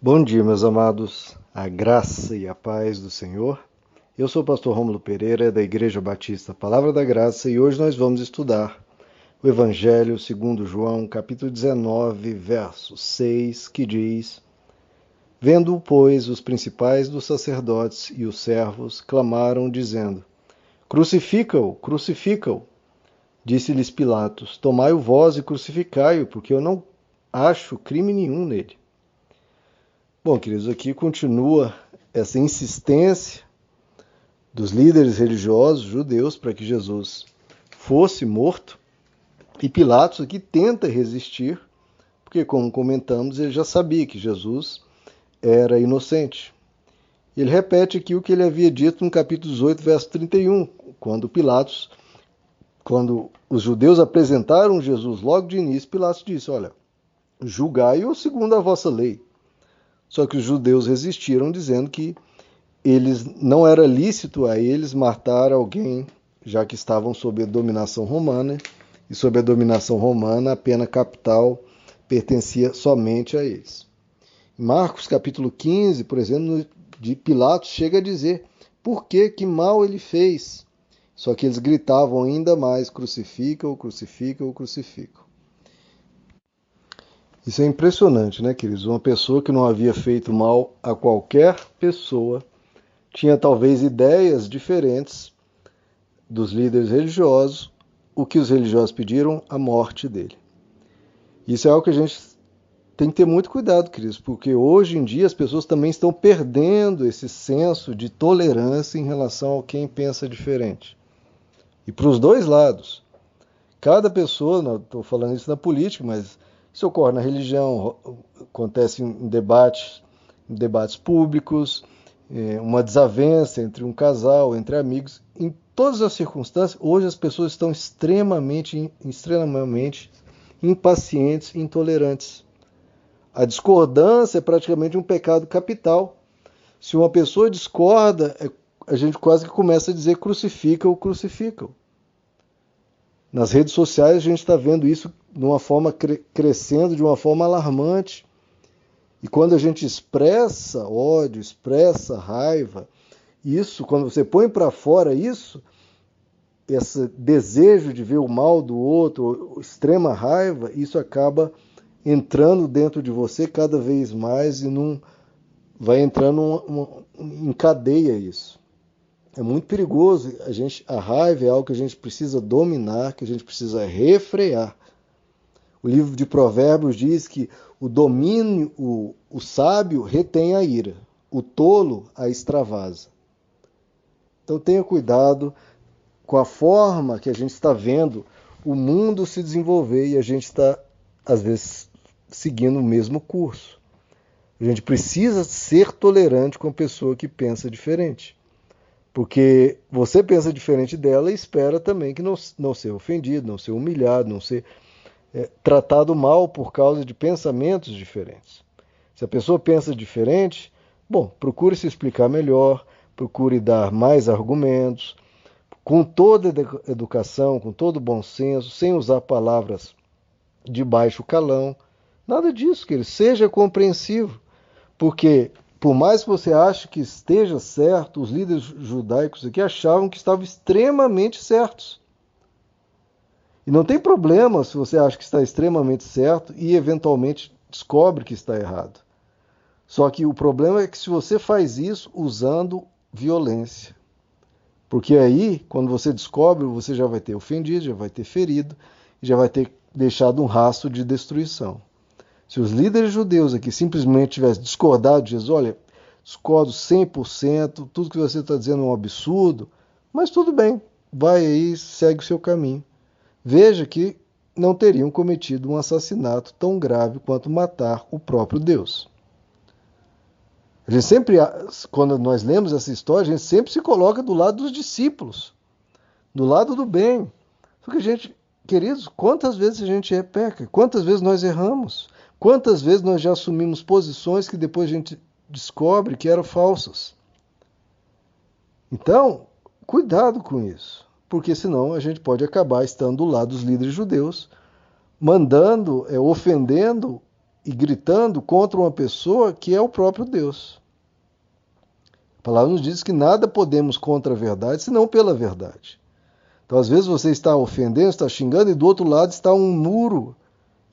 Bom dia, meus amados, a graça e a paz do Senhor. Eu sou o pastor Rômulo Pereira, da Igreja Batista Palavra da Graça, e hoje nós vamos estudar o Evangelho segundo João, capítulo 19, verso 6, que diz: Vendo-o, pois, os principais dos sacerdotes e os servos clamaram, dizendo: Crucifica-o, crucifica-o. Disse-lhes Pilatos: Tomai-o vós e crucificai-o, porque eu não acho crime nenhum nele. Bom, queridos, aqui continua essa insistência dos líderes religiosos judeus para que Jesus fosse morto, e Pilatos aqui tenta resistir, porque, como comentamos, ele já sabia que Jesus era inocente. Ele repete aqui o que ele havia dito no capítulo 18, verso 31, quando os judeus apresentaram Jesus logo de início, Pilatos disse: olha, julgai-o segundo a vossa lei. Só que os judeus resistiram, dizendo que não era lícito a eles matar alguém, já que estavam sob a dominação romana, e sob a dominação romana a pena capital pertencia somente a eles. Em Marcos capítulo 15, por exemplo, de Pilatos chega a dizer: por que mal ele fez? Só que eles gritavam ainda mais: crucifica-o, crucifica-o, crucifica-o. Isso é impressionante, né, queridos? Uma pessoa que não havia feito mal a qualquer pessoa tinha talvez ideias diferentes dos líderes religiosos. O que os religiosos pediram? A morte dele. Isso é algo que a gente tem que ter muito cuidado, queridos, porque hoje em dia as pessoas também estão perdendo esse senso de tolerância em relação a quem pensa diferente. E para os dois lados. Cada pessoa, não estou falando isso na política, mas isso ocorre na religião, acontece em debates públicos, uma desavença entre um casal, entre amigos. Em todas as circunstâncias, hoje as pessoas estão extremamente impacientes e intolerantes. A discordância é praticamente um pecado capital. Se uma pessoa discorda, a gente quase que começa a dizer crucifica-o, crucifica-o. Nas redes sociais a gente está vendo isso de uma forma crescendo de uma forma alarmante. E quando a gente expressa ódio, expressa raiva, isso, quando você põe para fora isso, esse desejo de ver o mal do outro, extrema raiva, isso acaba entrando dentro de você cada vez mais e vai entrando em cadeia isso. É muito perigoso. A raiva é algo que a gente precisa dominar, que a gente precisa refrear. O livro de Provérbios diz que o sábio retém a ira, o tolo a extravasa. Então tenha cuidado com a forma que a gente está vendo o mundo se desenvolver e a gente está, às vezes, seguindo o mesmo curso. A gente precisa ser tolerante com a pessoa que pensa diferente. Porque você pensa diferente dela e espera também que não ser ofendido, não ser humilhado, não ser tratado mal por causa de pensamentos diferentes. Se a pessoa pensa diferente, bom, procure se explicar melhor, procure dar mais argumentos, com toda educação, com todo bom senso, sem usar palavras de baixo calão. Nada disso, querido. Seja compreensivo, porque por mais que você ache que esteja certo, os líderes judaicos aqui achavam que estavam extremamente certos. E não tem problema se você acha que está extremamente certo e eventualmente descobre que está errado. Só que o problema é que se você faz isso usando violência. Porque aí, quando você descobre, você já vai ter ofendido, já vai ter ferido, já vai ter deixado um rastro de destruição. Se os líderes judeus aqui simplesmente tivessem discordado de Jesus, olha, discordo 100%, tudo que você está dizendo é um absurdo, mas tudo bem, vai aí, segue o seu caminho. Veja que não teriam cometido um assassinato tão grave quanto matar o próprio Deus. A gente sempre, quando nós lemos essa história, a gente sempre se coloca do lado dos discípulos, do lado do bem. Porque, gente, queridos, quantas vezes a gente peca? Quantas vezes nós erramos? Quantas vezes nós já assumimos posições que depois a gente descobre que eram falsas? Então, cuidado com isso, porque senão a gente pode acabar estando do lado dos líderes judeus, mandando, ofendendo e gritando contra uma pessoa que é o próprio Deus. A palavra nos diz que nada podemos contra a verdade, senão pela verdade. Então, às vezes você está ofendendo, está xingando, e do outro lado está um muro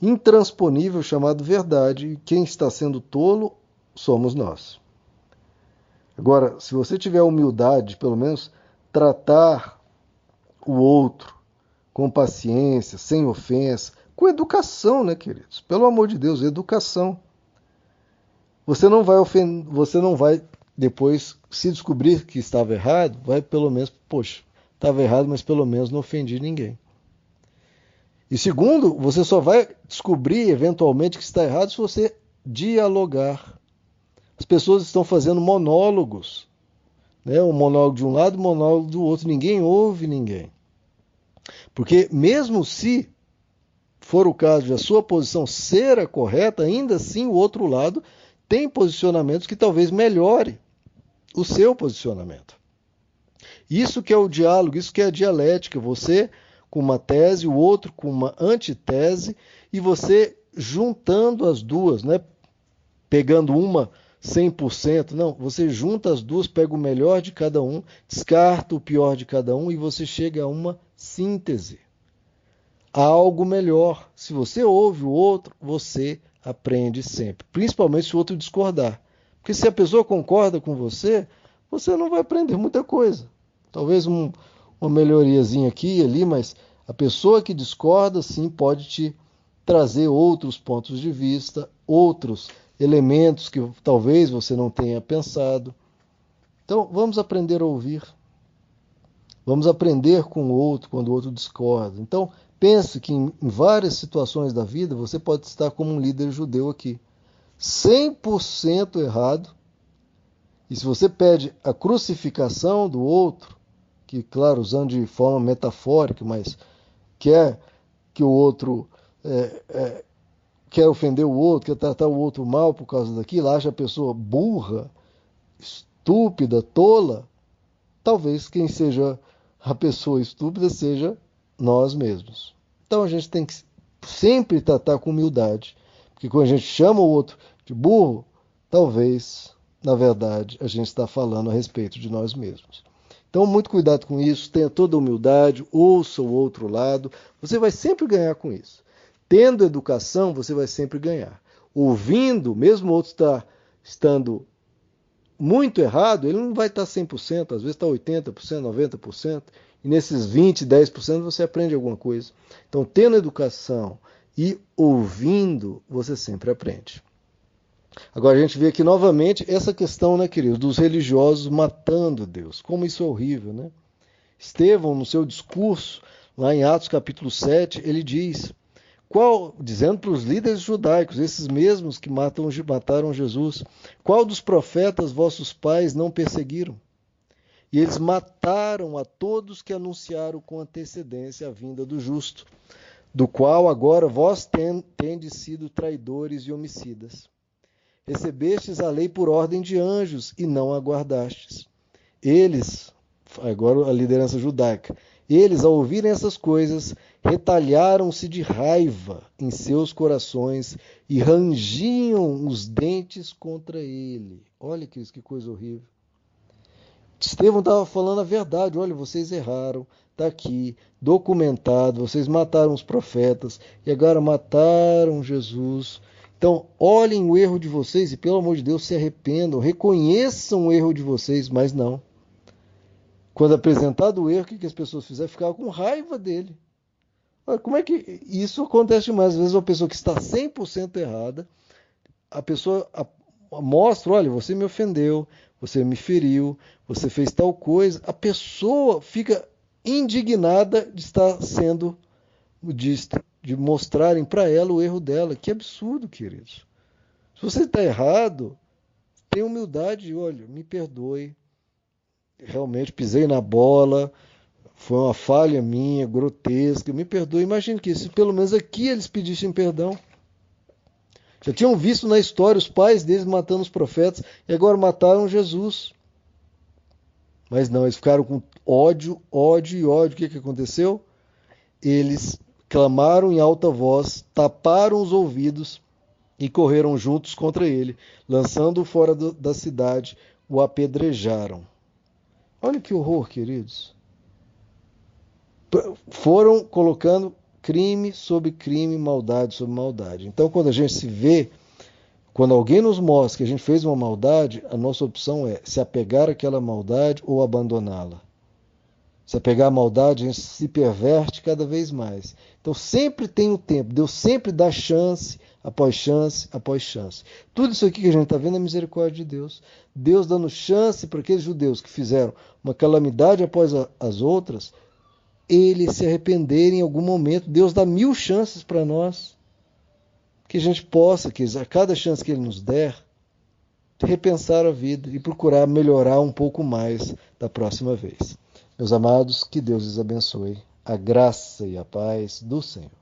intransponível chamado verdade, e quem está sendo tolo somos nós. Agora, se você tiver humildade, pelo menos tratar o outro com paciência, sem ofensa, com educação, né, queridos? Pelo amor de Deus, educação. Você não vai depois, se descobrir que estava errado, vai pelo menos, poxa, estava errado, mas pelo menos não ofendi ninguém. E segundo, você só vai descobrir eventualmente que está errado se você dialogar. As pessoas estão fazendo monólogos, né? Um monólogo de um lado, um monólogo do outro. Ninguém ouve ninguém. Porque mesmo se for o caso de a sua posição ser a correta, ainda assim o outro lado tem posicionamentos que talvez melhore o seu posicionamento. Isso que é o diálogo, isso que é a dialética. Você com uma tese, o outro com uma antitese, e você juntando as duas, né? Pegando uma 100%, não, você junta as duas, pega o melhor de cada um, descarta o pior de cada um e você chega a uma síntese, a algo melhor. Se você ouve o outro, você aprende sempre, principalmente se o outro discordar. Porque se a pessoa concorda com você, você não vai aprender muita coisa. Talvez uma melhoriazinha aqui e ali, mas a pessoa que discorda, sim, pode te trazer outros pontos de vista, outros elementos que talvez você não tenha pensado. Então, vamos aprender a ouvir. Vamos aprender com o outro quando o outro discorda. Então, pense que em várias situações da vida você pode estar como um líder judeu aqui, 100% errado. E se você pede a crucificação do outro, que, claro, usando de forma metafórica, mas quer que o outro quer ofender o outro, quer tratar o outro mal por causa daquilo, acha a pessoa burra, estúpida, tola, talvez quem seja a pessoa estúpida seja nós mesmos. Então a gente tem que sempre tratar com humildade, porque quando a gente chama o outro de burro, talvez, na verdade, a gente está falando a respeito de nós mesmos. Então, muito cuidado com isso, tenha toda a humildade, ouça o outro lado, você vai sempre ganhar com isso. Tendo educação, você vai sempre ganhar. Ouvindo, mesmo o outro estando muito errado, ele não vai estar 100%, às vezes está 80%, 90%, e nesses 20%, 10% você aprende alguma coisa. Então, tendo educação e ouvindo, você sempre aprende. Agora a gente vê aqui novamente essa questão, né, queridos, dos religiosos matando Deus. Como isso é horrível, né? Estevão, no seu discurso, lá em Atos capítulo 7, ele diz, dizendo para os líderes judaicos, esses mesmos que mataram Jesus, qual dos profetas vossos pais não perseguiram? E eles mataram a todos que anunciaram com antecedência a vinda do justo, do qual agora vós tendes sido traidores e homicidas. Recebestes a lei por ordem de anjos e não a guardastes. Eles, agora a liderança judaica, eles, ao ouvirem essas coisas, retalharam-se de raiva em seus corações e rangiam os dentes contra ele. Olha que coisa horrível. Estevão estava falando a verdade. Olha, vocês erraram, está aqui, documentado, vocês mataram os profetas e agora mataram Jesus. Então, olhem o erro de vocês e, pelo amor de Deus, se arrependam, reconheçam o erro de vocês, mas não. Quando apresentado o erro, o que as pessoas fizeram? Ficaram com raiva dele. Olha, como é que isso acontece demais? Às vezes uma pessoa que está 100% errada, a pessoa mostra, olha, você me ofendeu, você me feriu, você fez tal coisa. A pessoa fica indignada de estar sendo, de mostrarem para ela o erro dela. Que absurdo, queridos. Se você está errado, tenha humildade, olha, me perdoe. Realmente pisei na bola, foi uma falha minha, grotesca, me perdoe. Imagine que se pelo menos aqui eles pedissem perdão. Já tinham visto na história os pais deles matando os profetas e agora mataram Jesus. Mas não, eles ficaram com ódio, ódio e ódio. O que aconteceu? Eles clamaram em alta voz, taparam os ouvidos e correram juntos contra ele, lançando-o fora da cidade, o apedrejaram. Olha que horror, queridos. Foram colocando crime sobre crime, maldade sobre maldade. Então, quando a gente se vê, quando alguém nos mostra que a gente fez uma maldade, a nossa opção é se apegar àquela maldade ou abandoná-la. Se apegar à maldade, a gente se perverte cada vez mais. Então sempre tem um tempo. Deus sempre dá chance após chance após chance. Tudo isso aqui que a gente está vendo é a misericórdia de Deus. Deus dando chance para aqueles judeus que fizeram uma calamidade após as outras, eles se arrependerem em algum momento. Deus dá 1000 chances para nós. Que a gente possa, que a cada chance que Ele nos der, repensar a vida e procurar melhorar um pouco mais da próxima vez. Meus amados, que Deus lhes abençoe. A graça e a paz do Senhor.